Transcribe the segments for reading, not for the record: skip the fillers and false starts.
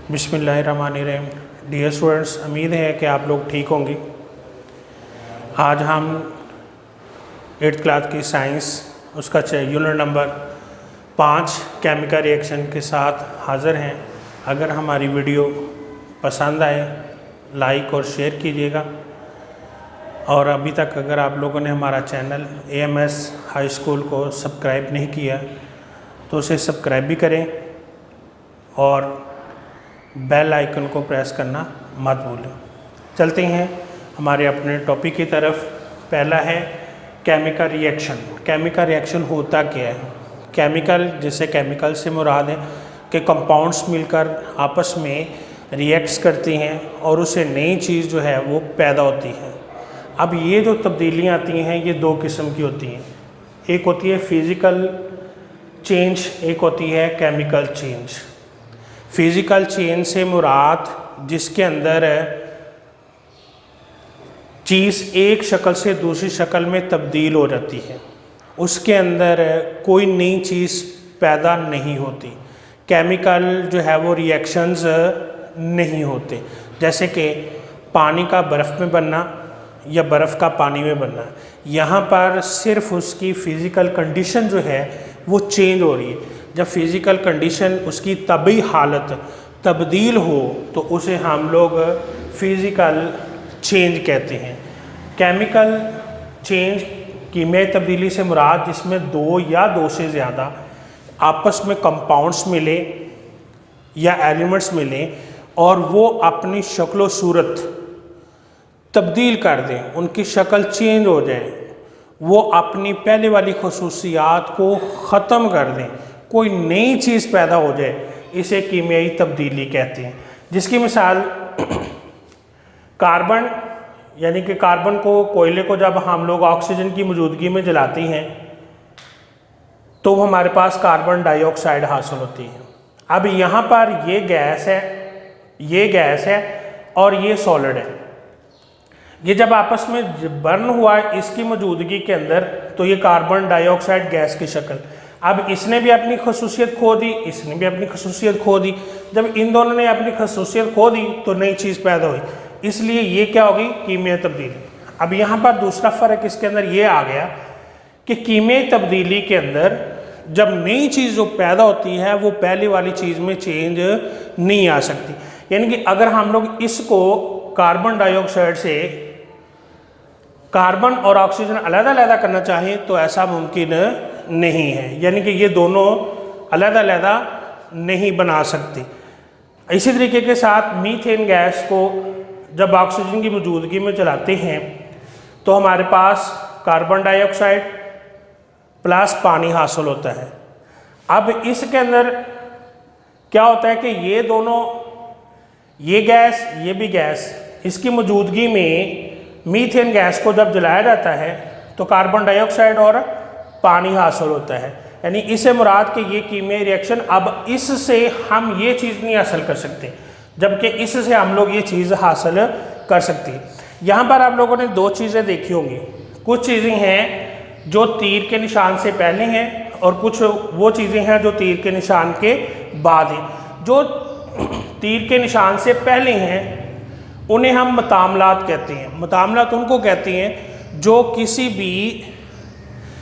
बिस्मिल्लाहिर्रहमानिर्रहीम। Dear students, उम्मीद है कि आप लोग ठीक होंगे। आज हम 8th क्लास की साइंस उसका यूनिट नंबर 5 केमिकल रिएक्शन के साथ हाज़िर हैं। अगर हमारी वीडियो पसंद आए लाइक और शेयर कीजिएगा, और अभी तक अगर आप लोगों ने हमारा चैनल AMS हाई स्कूल को सब्सक्राइब नहीं किया तो उसे सब्सक्राइब भी करें और बेल आइकन को प्रेस करना मत भूलें। चलते हैं हमारे अपने टॉपिक की तरफ। पहला है केमिकल रिएक्शन। केमिकल रिएक्शन होता क्या है? केमिकल, जैसे केमिकल से मुराद है कि कंपाउंड्स मिलकर आपस में रिएक्ट्स करती हैं और उससे नई चीज़ जो है वो पैदा होती है। अब ये जो तब्दीलियाँ आती हैं ये दो किस्म की होती हैं। एक होती है फिज़िकल चेंज, एक होती है केमिकल चेंज। फिज़िकल चेंज से मुराद जिसके अंदर चीज़ एक शक्ल से दूसरी शक्ल में तब्दील हो जाती है, उसके अंदर कोई नई चीज़ पैदा नहीं होती। केमिकल जो है वो रिएक्शंस नहीं होते, जैसे कि पानी का बर्फ़ में बनना या बर्फ़ का पानी में बनना। यहाँ पर सिर्फ उसकी फ़िज़िकल कंडीशन जो है वो चेंज हो रही है। जब फिज़िकल कंडीशन, उसकी तभी हालत तब्दील हो तो उसे हम लोग फिज़िकल चेंज कहते हैं। केमिकल चेंज कीमियाई तब्दीली से मुराद जिसमें दो या दो से ज़्यादा आपस में कंपाउंड्स मिले या एलिमेंट्स मिले और वो अपनी शक्ल सूरत तब्दील कर दें, उनकी शक्ल चेंज हो जाए, वो अपनी पहले वाली खसूसियात को ख़त्म कर दें, कोई नई चीज़ पैदा हो जाए, इसे कीमियाई तब्दीली कहते हैं। जिसकी मिसाल कार्बन, यानी कि कार्बन को, कोयले को जब हम लोग ऑक्सीजन की मौजूदगी में जलाते हैं तो हमारे पास कार्बन डाइऑक्साइड हासिल होती है। अब यहाँ पर ये गैस है और ये सॉलिड है। ये जब आपस में बर्न हुआ इसकी मौजूदगी के अंदर तो ये कार्बन डाइऑक्साइड गैस की शक्ल। अब इसने भी अपनी खसूसियत खो दी, इसने भी अपनी खसूसियत खो दी। जब इन दोनों ने अपनी खसूसियत खो दी तो नई चीज़ पैदा हुई, इसलिए ये क्या होगी? कीमियाई तब्दीली। अब यहाँ पर दूसरा फ़र्क इसके अंदर ये आ गया कि कीमियाई तब्दीली के अंदर जब नई चीज़ जो पैदा होती है वो पहले वाली चीज़ में चेंज नहीं आ सकती। यानी कि अगर हम लोग इसको कार्बन डाइऑक्साइड से कार्बन और ऑक्सीजन अलग-अलग करना चाहें तो ऐसा मुमकिन नहीं है, यानी कि ये दोनों अलग-अलग नहीं बना सकते। इसी तरीके के साथ मीथेन गैस को जब ऑक्सीजन की मौजूदगी में जलाते हैं तो हमारे पास कार्बन डाइऑक्साइड प्लस पानी हासिल होता है। अब इसके अंदर क्या होता है कि ये दोनों, ये गैस, ये भी गैस, इसकी मौजूदगी में मीथेन गैस को जब जलाया जाता है तो कार्बन डाइऑक्साइड और पानी हासिल होता है। यानी इससे मुराद कि ये कीमियाई रिएक्शन, अब इससे हम ये चीज़ नहीं हासिल कर सकते जबकि इससे हम लोग ये चीज़ हासिल कर सकते हैं। यहाँ पर आप लोगों ने दो चीज़ें देखी होंगी। कुछ चीज़ें हैं जो तीर के निशान से पहले हैं और कुछ वो चीज़ें हैं जो तीर के निशान के बाद हैं। जो तीर के निशान से पहले हैं उन्हें हम मतामलात कहते हैं। मतामलात उनको कहते हैं जो किसी भी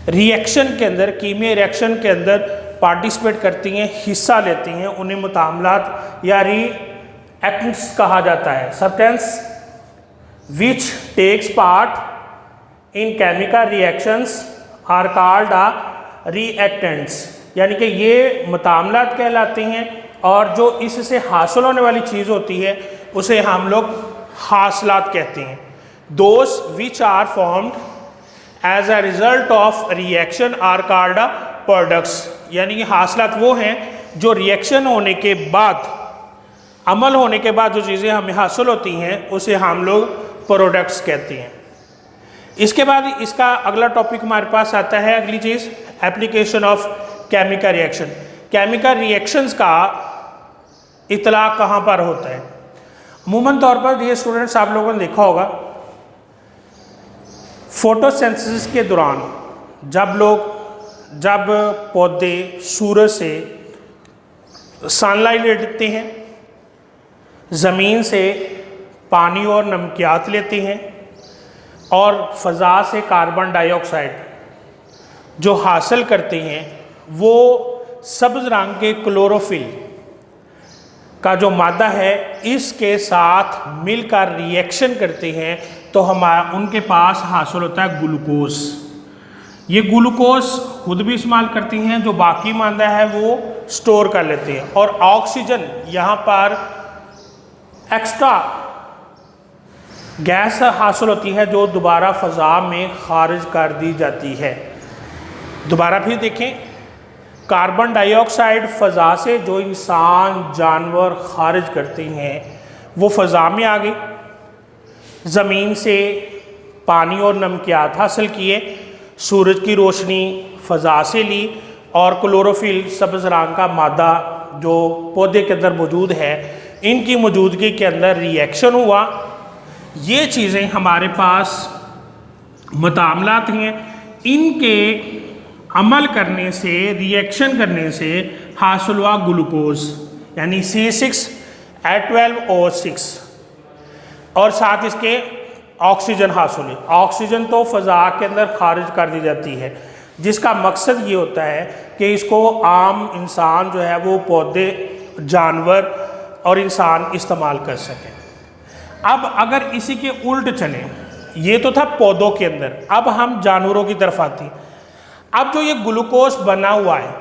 रिएक्शन के अंदर, कीमियाई रिएक्शन के अंदर पार्टिसिपेट करती हैं, हिस्सा लेती हैं, उन्हें मतामलात या रिएक्टेंट्स कहा जाता है। Substance which takes part in chemical reactions are called reactants. यानी कि ये मतामलात कहलाते हैं और जो इससे हासिल होने वाली चीज़ होती है उसे हम लोग हासिलात कहते हैं। Those which are formed as a result of reaction are called products. यानी कि हासिलात वो हैं जो रिएक्शन होने के बाद, अमल होने के बाद जो चीज़ें हमें हासिल होती हैं उसे हम लोग प्रोडक्ट्स कहते हैं। इसके बाद इसका अगला टॉपिक हमारे पास आता है, अगली चीज़ application of chemical reaction. Chemical reactions का इतलाक़ कहाँ पर होता है? अमूमन तौर पर ये स्टूडेंट्स आप लोगों ने देखा होगा फोटोसिंथेसिस के दौरान जब पौधे सूरज से सनलाइट लेते हैं ज़मीन से पानी और नमकियात लेते हैं और फ़ज़ा से कार्बन डाइऑक्साइड जो हासिल करते हैं वो सब्ज़ रंग के क्लोरोफिल का जो मादा है इसके साथ मिलकर रिएक्शन करते हैं तो उनके पास हासिल होता है ग्लूकोज। ये ग्लूकोज खुद भी इस्तेमाल करती हैं, जो बाकी मादा है वो स्टोर कर लेते हैं, और ऑक्सीजन यहाँ पर एक्स्ट्रा गैस हासिल होती है जो दोबारा फ़ज़ा में खारिज कर दी जाती है। दोबारा फिर देखें, कार्बन डाइऑक्साइड फ़ज़ा से जो इंसान जानवर खारिज करते हैं वो फ़ज़ा में आ गई, ज़मीन से पानी और नमकियात हासिल किए, सूरज की रोशनी फ़ज़ा से ली, और क्लोरोफिल सब्ज़ रंग का मादा जो पौधे के अंदर मौजूद है इनकी मौजूदगी के अंदर रिएक्शन हुआ। ये चीज़ें हमारे पास मुतामलात हैं, इनके अमल करने से, रिएक्शन करने से हासिल हुआ ग्लूकोज यानी C6H12O6, और साथ इसके ऑक्सीजन हासिल हुई। ऑक्सीजन तो फ़ज़ा के अंदर खारिज कर दी जाती है, जिसका मकसद ये होता है कि इसको आम इंसान जो है वो पौधे, जानवर और इंसान इस्तेमाल कर सकें। अब अगर इसी के उल्ट चलें, ये तो था पौधों के अंदर, अब हम जानवरों की तरफ आते हैं। अब जो ये ग्लूकोज बना हुआ है,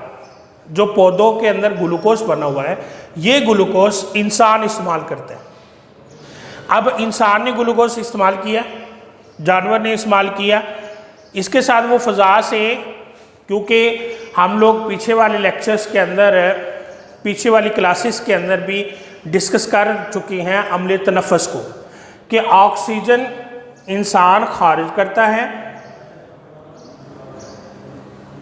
जो पौधों के अंदर ग्लूकोज बना हुआ है, ये ग्लूकोज इंसान इस्तेमाल करते हैं। अब इंसान ने ग्लूकोज इस्तेमाल किया, जानवर ने इस्तेमाल किया, इसके साथ वो फ़ज़ा से, क्योंकि हम लोग पीछे वाले लेक्चर्स के अंदर, पीछे वाली क्लासेस के अंदर भी डिस्कस कर चुके हैं अम्ल तनफ़्फ़ुस को, कि ऑक्सीजन इंसान खारिज करता है,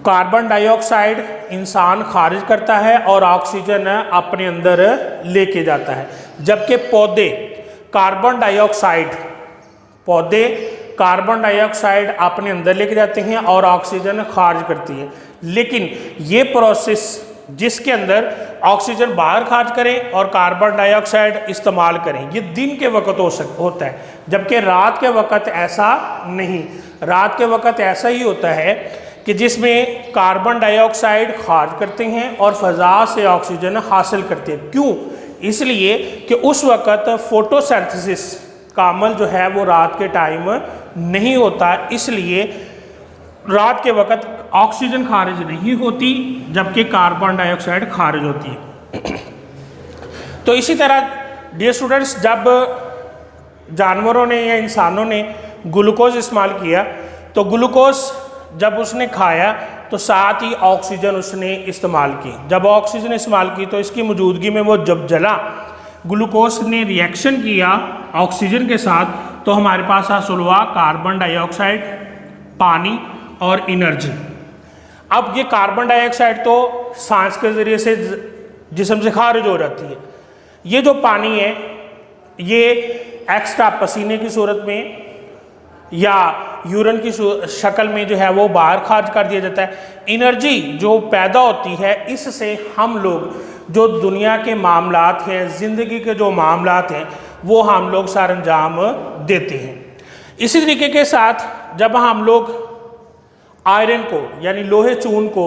कार्बन डाइऑक्साइड इंसान खारिज करता है और ऑक्सीजन अपने अंदर लेके जाता है। जबकि पौधे कार्बन डाइऑक्साइड अपने अंदर लेके जाते हैं और ऑक्सीजन खारिज करती है। लेकिन ये प्रोसेस जिसके अंदर ऑक्सीजन बाहर खारिज करें और कार्बन डाइऑक्साइड इस्तेमाल करें, ये दिन के वक्त होता है, जबकि रात के वक्त ऐसा नहीं। रात के वक्त ऐसा ही होता है कि जिसमें कार्बन डाइऑक्साइड खारिज करते हैं और फ़ज़ा से ऑक्सीजन हासिल करते हैं। क्यों? इसलिए कि उस वक़्त फोटोसिंथेसिस का अमल जो है वो रात के टाइम नहीं होता, इसलिए रात के वक़्त ऑक्सीजन खारिज नहीं होती जबकि कार्बन डाइऑक्साइड खारिज होती है। तो इसी तरह डियर स्टूडेंट्स, जब जानवरों ने या इंसानों ने ग्लूकोज इस्तेमाल किया तो ग्लूकोज जब उसने खाया तो साथ ही ऑक्सीजन उसने इस्तेमाल की। जब ऑक्सीजन इस्तेमाल की तो इसकी मौजूदगी में वो जब जला, ग्लूकोज ने रिएक्शन किया ऑक्सीजन के साथ, तो हमारे पास हासिल हुआ कार्बन डाइऑक्साइड, पानी और एनर्जी। अब ये कार्बन डाइऑक्साइड तो सांस के ज़रिए से जिस्म से खारिज हो जाती है। ये जो पानी है ये एक्स्ट्रा पसीने की सूरत में या यूरिन की शक्ल में जो है वो बाहर खारिज कर दिया जाता है। एनर्जी जो पैदा होती है, इससे हम लोग जो दुनिया के मामलात हैं, ज़िंदगी के जो मामलात हैं, वो हम लोग सर अंजाम देते हैं। इसी तरीके के साथ जब हम लोग आयरन को यानी लोहे चून को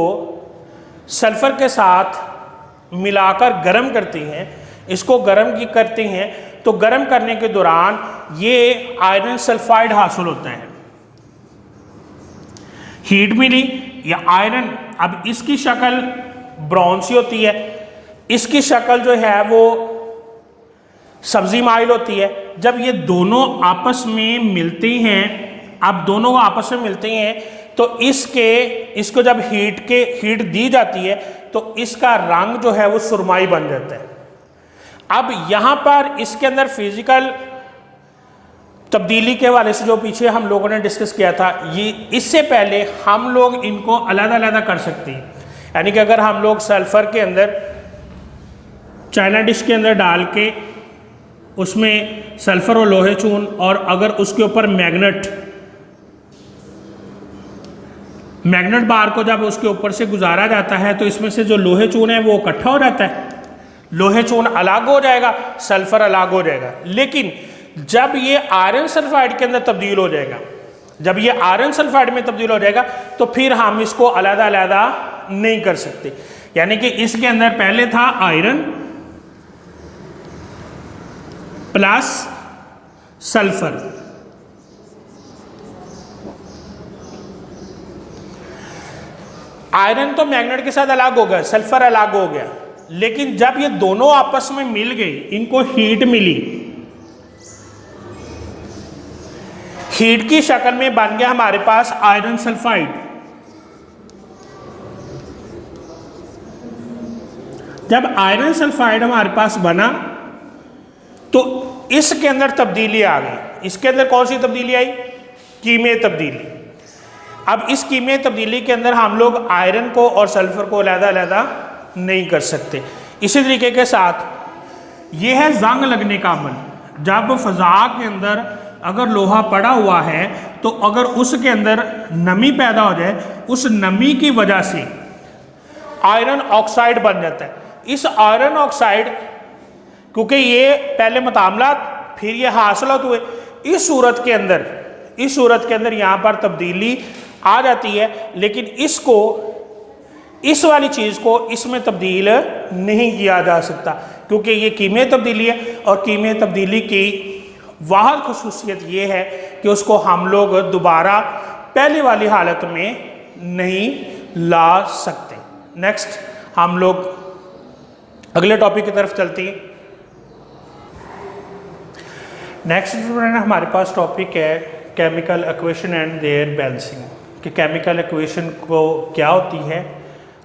सल्फ़र के साथ मिलाकर गर्म करते हैं, इसको गर्म करते हैं, तो गर्म करने के दौरान ये आयरन सल्फाइड हासिल होता है। हीट मिली या आयरन, अब इसकी शक्ल ब्राउन सी होती है, इसकी शक्ल जो है वो सब्जी माइल होती है। जब ये दोनों आपस में मिलते हैं, अब दोनों आपस में मिलते हैं तो इसको जब हीट दी जाती है तो इसका रंग जो है वो सुरमाई बन जाता है। अब यहाँ पर इसके अंदर फिजिकल तब्दीली के हवाले से जो पीछे हम लोगों ने डिस्कस किया था, ये इससे पहले हम लोग इनको अलग-अलग कर सकते हैं। यानी कि अगर हम लोग सल्फ़र के अंदर चाइना डिश के अंदर डाल के उसमें सल्फ़र और लोहे चून, और अगर उसके ऊपर मैग्नेट बार को जब उसके ऊपर से गुजारा जाता है तो इसमें से जो लोहे चून है वो इकट्ठा हो जाता है। लोहे चून अलग हो जाएगा, सल्फर अलग हो जाएगा। लेकिन जब ये आयरन सल्फाइड के अंदर तब्दील हो जाएगा, जब ये आयरन सल्फाइड में तब्दील हो जाएगा, तो फिर हम इसको अलग अलग नहीं कर सकते। यानी कि इसके अंदर पहले था आयरन प्लस सल्फर, आयरन तो मैग्नेट के साथ अलग हो गया, सल्फर अलग हो गया। लेकिन जब ये दोनों आपस में मिल गए, इनको हीट मिली, हीट की शक्ल में बन गया हमारे पास आयरन सल्फाइड। जब आयरन सल्फाइड हमारे पास बना तो इसके अंदर तब्दीली आ गई। इसके अंदर कौन सी तब्दीली आई? कीमियाई तब्दीली। अब इस कीमियाई तब्दीली के अंदर हम लोग आयरन को और सल्फर को अलग-अलग नहीं कर सकते। इसी तरीके के साथ ये है जंग लगने का अमल। जब फजा के अंदर अगर लोहा पड़ा हुआ है तो अगर उसके अंदर नमी पैदा हो जाए, उस नमी की वजह से आयरन ऑक्साइड बन जाता है। इस आयरन ऑक्साइड, क्योंकि ये पहले मुतामलात फिर ये हासिलात हुए, इस सूरत के अंदर यहाँ पर तब्दीली आ जाती है। लेकिन इसको, इस वाली चीज़ को इसमें तब्दील नहीं किया जा सकता, क्योंकि ये कीमियाई तब्दीली है। और कीमियाई तब्दीली की वाहद खुसूसियत ये है कि उसको हम लोग दोबारा पहले वाली हालत में नहीं ला सकते। नेक्स्ट हम लोग अगले टॉपिक की तरफ चलते हैं। नेक्स्ट स्टूडेंट हमारे पास टॉपिक है chemical equation and their balancing, कि केमिकल इक्वेशन को क्या होती है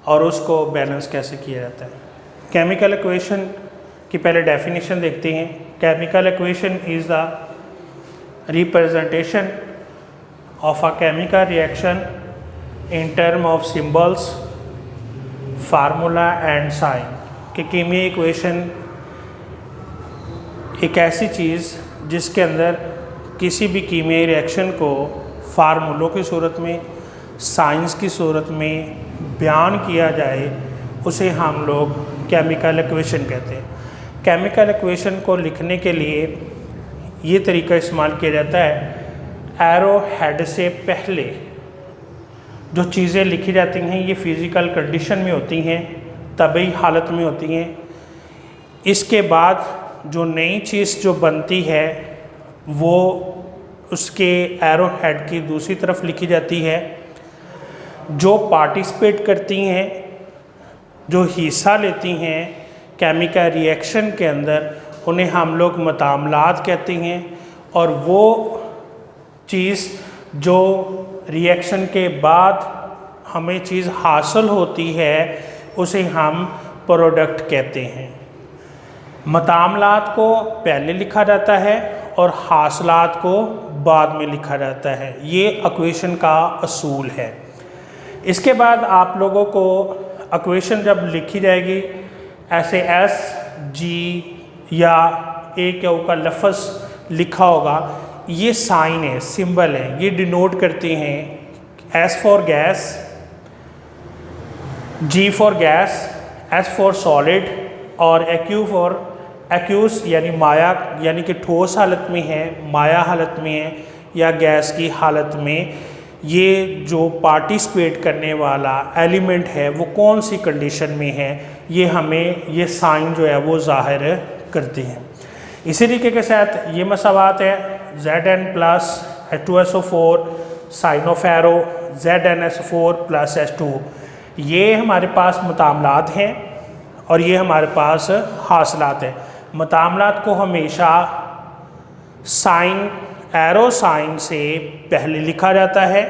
और उसको बैलेंस कैसे किया जाता है। केमिकल इक्वेशन की पहले डेफिनेशन देखते हैं। Chemical equation is the representation of a chemical reaction in term of symbols, formula and sign. कि कीमियाई इक्वेशन एक ऐसी चीज़ जिसके अंदर किसी भी कीमियाई रिएक्शन को फार्मूलों की सूरत में, साइंस की सूरत में बयान किया जाए, उसे हम लोग केमिकल इक्वेशन कहते हैं। केमिकल इक्वेशन को लिखने के लिए ये तरीका इस्तेमाल किया जाता है, एरो हेड से पहले जो चीज़ें लिखी जाती हैं ये फ़िज़िकल कंडीशन में होती हैं, तभी हालत में होती हैं। इसके बाद जो नई चीज़ जो बनती है वो उसके एरो हेड की दूसरी तरफ लिखी जाती है। जो पार्टिसिपेट करती हैं, जो हिस्सा लेती हैं केमिकल रिएक्शन के अंदर, उन्हें हम लोग मुतामलात कहते हैं। और वो चीज़ जो रिएक्शन के बाद हमें चीज़ हासिल होती है उसे हम प्रोडक्ट कहते हैं। मुतामलात को पहले लिखा जाता है और हासिलात को बाद में लिखा जाता है। ये इक्वेशन का असूल है। इसके बाद आप लोगों को इक्वेशन जब लिखी जाएगी, ऐसे एस जी या ए के ऊ का लफ्ज़ लिखा होगा, ये साइन है, सिंबल है, ये डिनोट करते हैं s for gas, g for gas, s for solid और एक्यू फॉर एक्यूस यानी माया, यानी कि ठोस हालत में है, माया हालत में है या गैस की हालत में। ये जो पार्टिसिपेट करने वाला एलिमेंट है वो कौन सी कंडीशन में है, ये हमें ये साइन जो है वो ज़ाहिर करते हैं। इसी तरीके के साथ ये मसावात है Zn plus H2SO4 sign of arrow ZnSO4 plus H2। ये हमारे पास मुतामलात हैं और ये हमारे पास हासिलात हैं। मुतामलात को हमेशा साइन, एरो साइन से पहले लिखा जाता है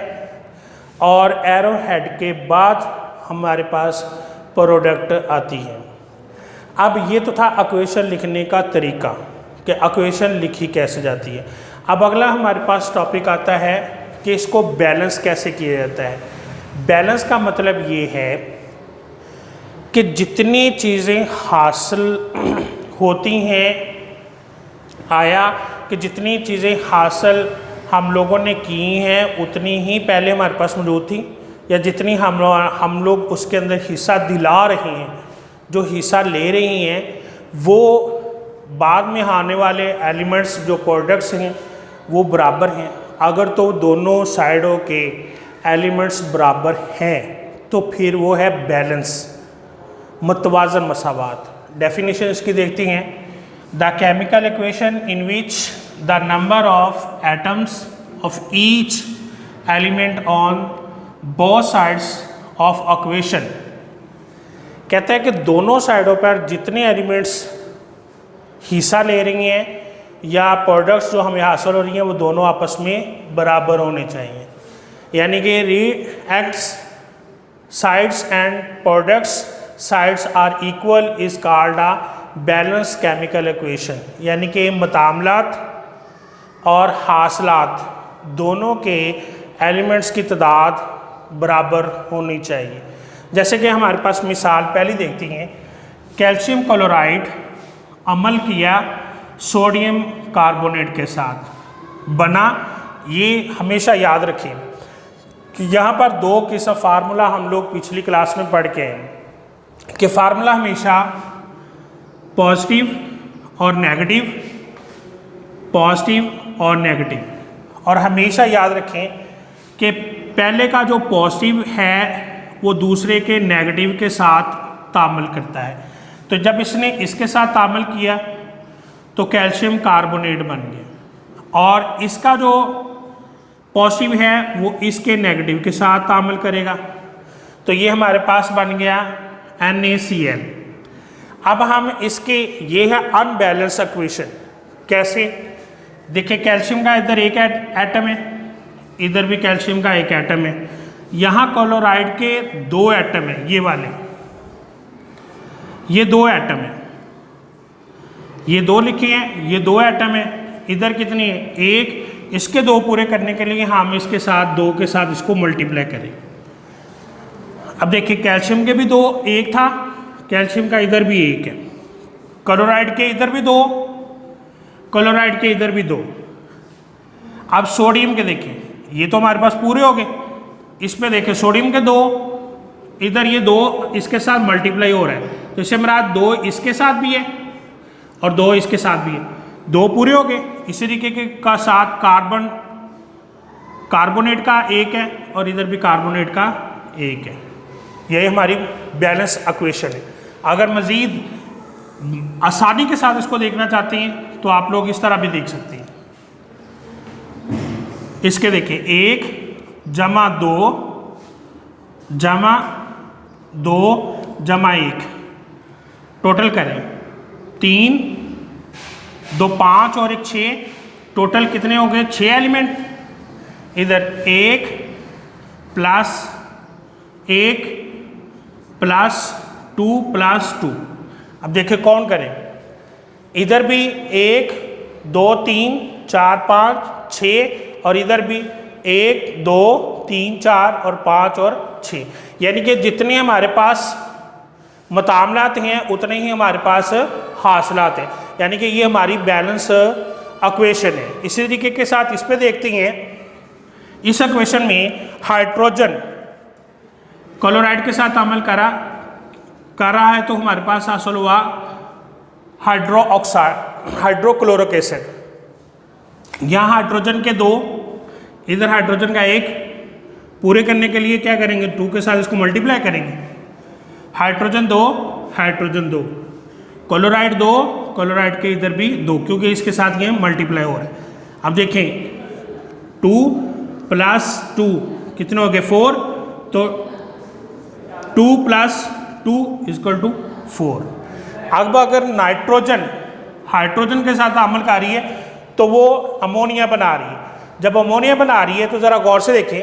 और एरो हेड के बाद हमारे पास प्रोडक्ट आती है। अब ये तो था इक्वेशन लिखने का तरीका कि इक्वेशन लिखी कैसे जाती है। अब अगला हमारे पास टॉपिक आता है कि इसको बैलेंस कैसे किया जाता है। बैलेंस का मतलब ये है कि जितनी चीज़ें हासिल होती हैं, आया कि जितनी चीज़ें हासिल हम लोगों ने की हैं उतनी ही पहले हमारे पास मौजूद थी, या जितनी हम लोग उसके अंदर हिस्सा दिला रहे हैं, जो हिस्सा ले रही हैं, वो बाद में आने वाले एलिमेंट्स जो प्रोडक्ट्स हैं वो बराबर हैं। अगर तो दोनों साइडों के एलिमेंट्स बराबर हैं तो फिर वो है बैलेंस, मतवाजन मसावात। डेफिनेशन इसकी देखती हैं, the chemical equation in which the number of atoms of each element on both sides of equation. कहते हैं कि दोनों साइडों पर जितने एलिमेंट्स हिस्सा ले रही हैं या प्रोडक्ट्स जो हमें हासिल हो रही हैं वो दोनों आपस में बराबर होने चाहिए। यानी कि reacts sides and products sides are equal is called a balance chemical equation. यानी कि मुतामलात और हासिलात दोनों के एलिमेंट्स की तादाद बराबर होनी चाहिए। जैसे कि हमारे पास मिसाल पहली देखती हैं, कैल्शियम क्लोराइड अमल किया सोडियम कार्बोनेट के साथ बना। ये हमेशा याद रखें कि यहाँ पर दो किस्म फार्मूला हम लोग पिछली क्लास में पढ़ के हैं कि फार्मूला हमेशा पॉजिटिव और नेगेटिव, पॉजिटिव और नेगेटिव। और हमेशा याद रखें कि पहले का जो पॉजिटिव है वो दूसरे के नेगेटिव के साथ तामल करता है। तो जब इसने इसके साथ तामल किया तो कैल्शियम कार्बोनेट बन गया, और इसका जो पॉजिटिव है वो इसके नेगेटिव के साथ तामल करेगा, तो ये हमारे पास बन गया NaCl। अब हम इसके, ये है अनबैलेंस इक्वेशन। कैसे? देखिए, कैल्शियम का इधर एक एटम है, इधर भी कैल्शियम का एक एटम है, यहाँ क्लोराइड के दो एटम हैं, ये वाले, ये दो एटम हैं, ये दो लिखे हैं, ये दो एटम है। इधर कितनी है? एक। इसके दो पूरे करने के लिए हम इसके साथ दो के साथ इसको मल्टीप्लाई करें। अब देखिए, कैल्शियम के भी दो, एक था, कैल्शियम का इधर भी एक है, क्लोराइड के इधर भी दो, क्लोराइड के इधर भी दो। अब सोडियम के देखें, ये तो हमारे पास पूरे हो गए। इसमें देखें, सोडियम के दो, इधर ये दो इसके साथ मल्टीप्लाई हो रहा है, तो इससे मेरा दो इसके साथ भी है और दो इसके साथ भी है, दो पूरे हो गए। इसी तरीके के का साथ कार्बोनेट का एक है और इधर भी कार्बोनेट का एक है। यही हमारी बैलेंस इक्वेशन है। अगर मज़ीद आसानी के साथ इसको देखना चाहते हैं तो आप लोग इस तरह भी देख सकते हैं। इसके देखिए, एक जमा दो जमा एक, टोटल करें 3, 2 5 और 1 6, टोटल कितने हो गए? 6 एलिमेंट। इधर 1 प्लस 1 प्लस 2 प्लस 2। अब देखिए कौन करें, इधर भी 1 2 3 4 5 6 और इधर भी 1 2 3 4 और 5 और 6। यानी कि जितने हमारे पास मुतामलात हैं उतने ही हमारे पास हासिलात हैं। यानी कि ये हमारी बैलेंस इक्वेशन है। इसी तरीके के साथ इस पे देखते हैं, इस इक्वेशन में हाइड्रोजन क्लोराइड के साथ अमल कर रहा है, तो हमारे पास हासिल हुआ हाइड्रोक्लोरिक एसिड। यहाँ हाइड्रोजन के दो, इधर हाइड्रोजन का एक, पूरे करने के लिए क्या करेंगे? 2 के साथ इसको मल्टीप्लाई करेंगे। हाइड्रोजन 2 हाइड्रोजन 2, क्लोराइड 2 क्लोराइड के इधर भी 2, क्योंकि इसके साथ ये मल्टीप्लाई हो रहा है। अब देखें 2 प्लस 2 कितने हो गए? 4। तो 2 प्लस 2 इक्वल टू 4। अब अगर नाइट्रोजन हाइड्रोजन के साथ अमल कर रही है तो वो अमोनिया बना रही है। जब अमोनिया बना रही है तो ज़रा गौर से देखें,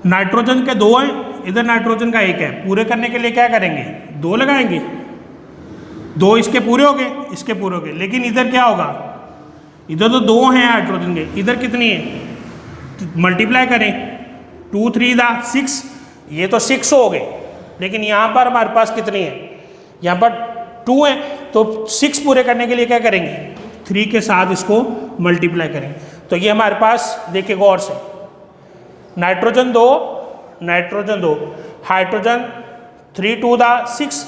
नाइट्रोजन के 2 हैं, इधर नाइट्रोजन का 1 है, पूरे करने के लिए क्या करेंगे? 2 लगाएंगे, 2 इसके पूरे हो गए, इसके पूरे हो गए। लेकिन इधर क्या होगा? इधर तो 2 हैं हाइड्रोजन के, इधर कितनी है? मल्टीप्लाई करें, 2 3 6, ये तो 6 हो गए। लेकिन यहाँ पर हमारे पास कितनी है? यहाँ पर 2 है, तो 6 पूरे करने के लिए क्या करेंगे? 3 के साथ इसको मल्टीप्लाई करेंगे। तो ये हमारे पास देखिए गौर से, नाइट्रोजन 2 हाइड्रोजन 3 2 6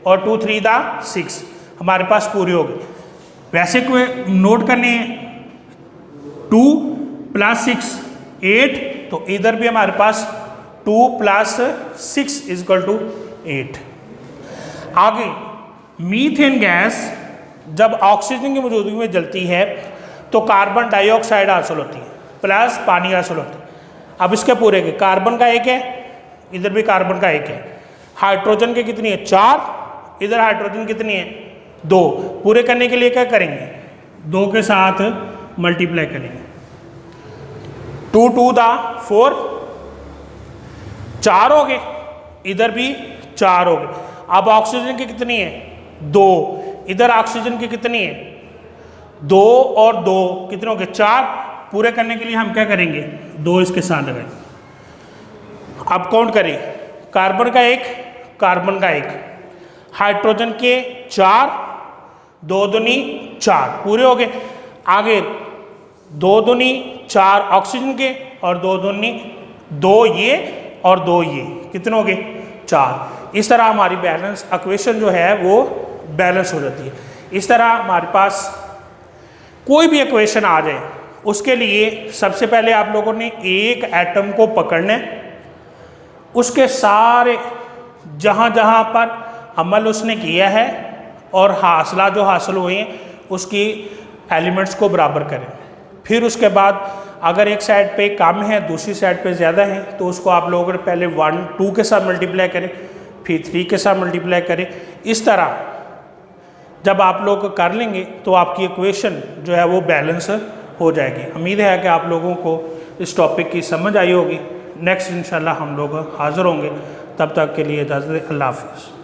और 2 3 दा 6, हमारे पास पूरी हो गई। वैसे कोई नोट करने हैं 2 + 6 8, तो इधर भी हमारे पास 2 + 6 = 8। आगे मीथेन गैस जब ऑक्सीजन की मौजूदगी में जलती है तो कार्बन डाइऑक्साइड हासिल होती है प्लस पानी हासिल होता है। अब इसके पूरे के कार्बन का 1 है, इधर भी कार्बन का 1 है, हाइड्रोजन के कितनी है 4, इधर हाइड्रोजन कितनी है 2। पूरे करने के लिए क्या करेंगे 2 के साथ मल्टीप्लाई करेंगे, 2 2 दा 4, 4 हो गए, इधर भी 4 हो गए। अब ऑक्सीजन की कितनी है 2, इधर ऑक्सीजन की कितनी है 2 और 2 कितने हो गए 4। पूरे करने के लिए हम क्या करेंगे 2 इसके साथ लगाएंगे। अब काउंट करें, कार्बन का 1, कार्बन का 1, हाइड्रोजन के 4, 2 दूनी 4, पूरे हो गए। आगे 2 दूनी 4 ऑक्सीजन के और 2 दूनी 2 ये और 2 ये, कितने हो गए 4। इस तरह हमारी बैलेंस इक्वेशन जो है वो बैलेंस हो जाती है। इस तरह हमारे पास कोई भी इक्वेशन आ जाए उसके लिए सबसे पहले आप लोगों ने एक एटम को पकड़ना है, उसके सारे जहाँ जहाँ पर अमल उसने किया है और हासिला जो हासिल हुए हैं उसकी एलिमेंट्स को बराबर करें। फिर उसके बाद अगर एक साइड पे कम है दूसरी साइड पे ज़्यादा है तो उसको आप लोगों ने पहले 1 2 के साथ मल्टीप्लाई करें, फिर 3 के साथ मल्टीप्लाई करें। इस तरह जब आप लोग कर लेंगे तो आपकी इक्वेशन जो है वो बैलेंस हो जाएगी। उम्मीद है कि आप लोगों को इस टॉपिक की समझ आई होगी। नेक्स्ट इंशाल्लाह हम लोग हाज़िर होंगे, तब तक के लिए इजाज़त, अल्लाह हाफ़िज़।